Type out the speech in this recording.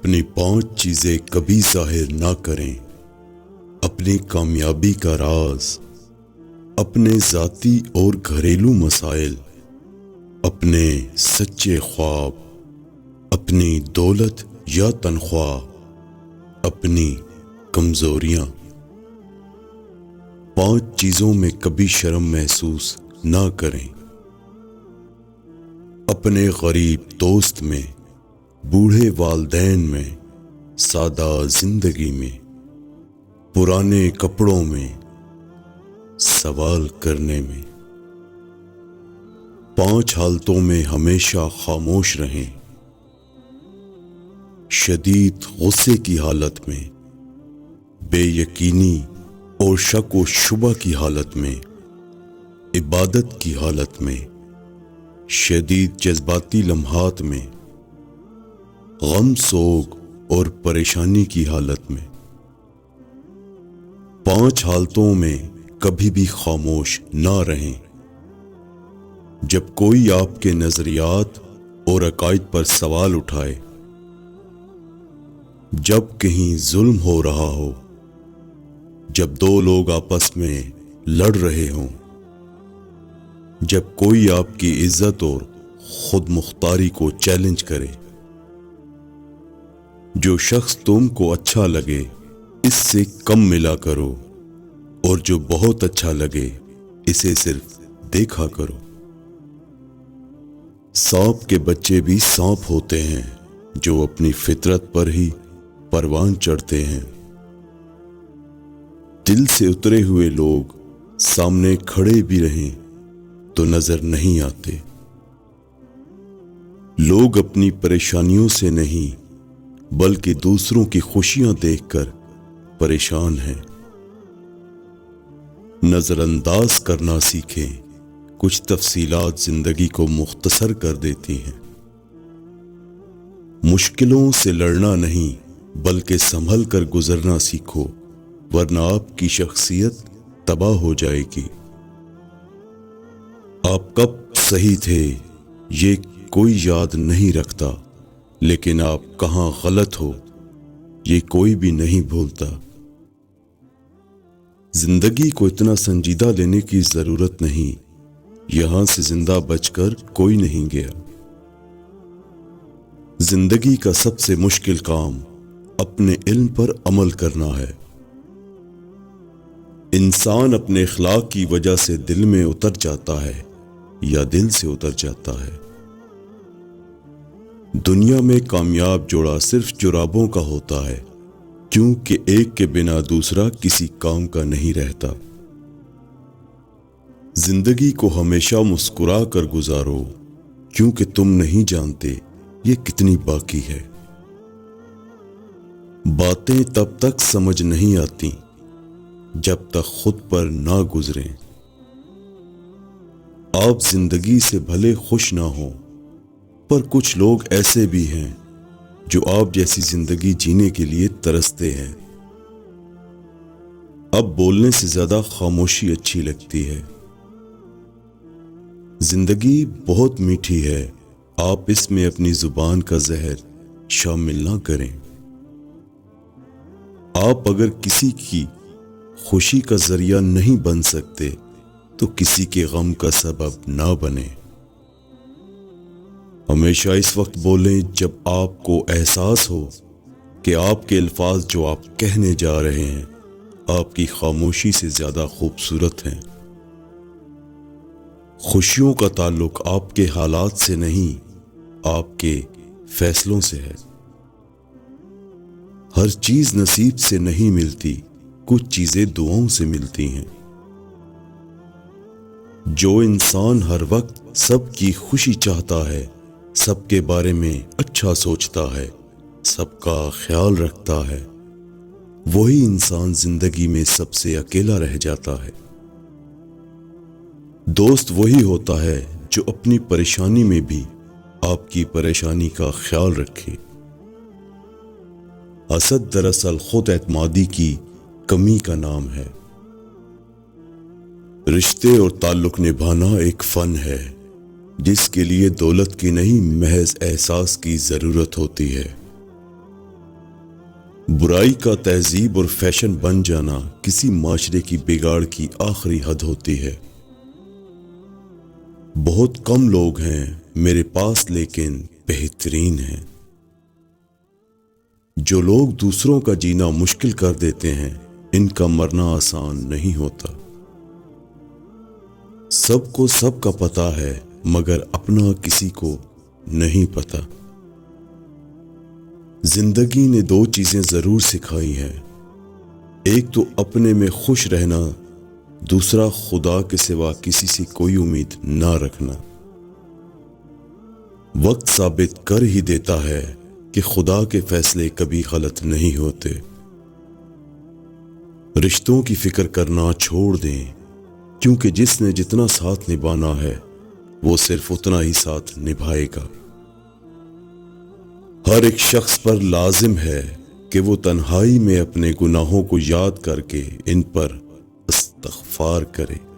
اپنی 5 چیزیں کبھی ظاہر نہ کریں۔ اپنی کامیابی کا راز، اپنے ذاتی اور گھریلو مسائل، اپنے سچے خواب، اپنی دولت یا تنخواہ، اپنی کمزوریاں۔ 5 چیزوں میں کبھی شرم محسوس نہ کریں۔ اپنے غریب دوست میں، بوڑھے والدین میں، سادہ زندگی میں، پرانے کپڑوں میں، سوال کرنے میں۔ 5 حالتوں میں ہمیشہ خاموش رہیں۔ شدید غصے کی حالت میں، بے یقینی اور شک و شبہ کی حالت میں، عبادت کی حالت میں، شدید جذباتی لمحات میں، غم سوگ اور پریشانی کی حالت میں۔ 5 حالتوں میں کبھی بھی خاموش نہ رہیں۔ جب کوئی آپ کے نظریات اور عقائد پر سوال اٹھائے، جب کہیں ظلم ہو رہا ہو، جب 2 لوگ آپس میں لڑ رہے ہوں، جب کوئی آپ کی عزت اور خود مختاری کو چیلنج کرے۔ جو شخص تم کو اچھا لگے اس سے کم ملا کرو، اور جو بہت اچھا لگے اسے صرف دیکھا کرو۔ سانپ کے بچے بھی سانپ ہوتے ہیں جو اپنی فطرت پر ہی پروان چڑھتے ہیں۔ دل سے اترے ہوئے لوگ سامنے کھڑے بھی رہیں تو نظر نہیں آتے۔ لوگ اپنی پریشانیوں سے نہیں بلکہ دوسروں کی خوشیاں دیکھ کر پریشان ہیں۔ نظر انداز کرنا سیکھیں، کچھ تفصیلات زندگی کو مختصر کر دیتی ہیں۔ مشکلوں سے لڑنا نہیں بلکہ سنبھل کر گزرنا سیکھو، ورنہ آپ کی شخصیت تباہ ہو جائے گی۔ آپ کب صحیح تھے یہ کوئی یاد نہیں رکھتا، لیکن آپ کہاں غلط ہو یہ کوئی بھی نہیں بھولتا۔ زندگی کو اتنا سنجیدہ لینے کی ضرورت نہیں، یہاں سے زندہ بچ کر کوئی نہیں گیا۔ زندگی کا سب سے مشکل کام اپنے علم پر عمل کرنا ہے۔ انسان اپنے اخلاق کی وجہ سے دل میں اتر جاتا ہے یا دل سے اتر جاتا ہے۔ دنیا میں کامیاب جوڑا صرف جرابوں کا ہوتا ہے، کیونکہ ایک کے بنا دوسرا کسی کام کا نہیں رہتا۔ زندگی کو ہمیشہ مسکرا کر گزارو، کیونکہ تم نہیں جانتے یہ کتنی باقی ہے۔ باتیں تب تک سمجھ نہیں آتی جب تک خود پر نہ گزریں۔ آپ زندگی سے بھلے خوش نہ ہوں، پر کچھ لوگ ایسے بھی ہیں جو آپ جیسی زندگی جینے کے لیے ترستے ہیں۔ اب بولنے سے زیادہ خاموشی اچھی لگتی ہے۔ زندگی بہت میٹھی ہے، آپ اس میں اپنی زبان کا زہر شامل نہ کریں۔ آپ اگر کسی کی خوشی کا ذریعہ نہیں بن سکتے تو کسی کے غم کا سبب نہ بنیں۔ ہمیشہ اس وقت بولیں جب آپ کو احساس ہو کہ آپ کے الفاظ جو آپ کہنے جا رہے ہیں آپ کی خاموشی سے زیادہ خوبصورت ہیں۔ خوشیوں کا تعلق آپ کے حالات سے نہیں، آپ کے فیصلوں سے ہے۔ ہر چیز نصیب سے نہیں ملتی، کچھ چیزیں دعاؤں سے ملتی ہیں۔ جو انسان ہر وقت سب کی خوشی چاہتا ہے، سب کے بارے میں اچھا سوچتا ہے، سب کا خیال رکھتا ہے، وہی انسان زندگی میں سب سے اکیلا رہ جاتا ہے۔ دوست وہی ہوتا ہے جو اپنی پریشانی میں بھی آپ کی پریشانی کا خیال رکھے۔ حسد دراصل خود اعتمادی کی کمی کا نام ہے۔ رشتے اور تعلق نبھانا ایک فن ہے جس کے لیے دولت کی نہیں محض احساس کی ضرورت ہوتی ہے۔ برائی کا تہذیب اور فیشن بن جانا کسی معاشرے کی بگاڑ کی آخری حد ہوتی ہے۔ بہت کم لوگ ہیں میرے پاس لیکن بہترین ہیں۔ جو لوگ دوسروں کا جینا مشکل کر دیتے ہیں ان کا مرنا آسان نہیں ہوتا۔ سب کو سب کا پتہ ہے مگر اپنا کسی کو نہیں پتہ۔ زندگی نے دو چیزیں ضرور سکھائی ہیں، ایک تو اپنے میں خوش رہنا، دوسرا خدا کے سوا کسی سے کوئی امید نہ رکھنا۔ وقت ثابت کر ہی دیتا ہے کہ خدا کے فیصلے کبھی غلط نہیں ہوتے۔ رشتوں کی فکر کرنا چھوڑ دیں، کیونکہ جس نے جتنا ساتھ نبھانا ہے وہ صرف اتنا ہی ساتھ نبھائے گا۔ ہر ایک شخص پر لازم ہے کہ وہ تنہائی میں اپنے گناہوں کو یاد کر کے ان پر استغفار کرے۔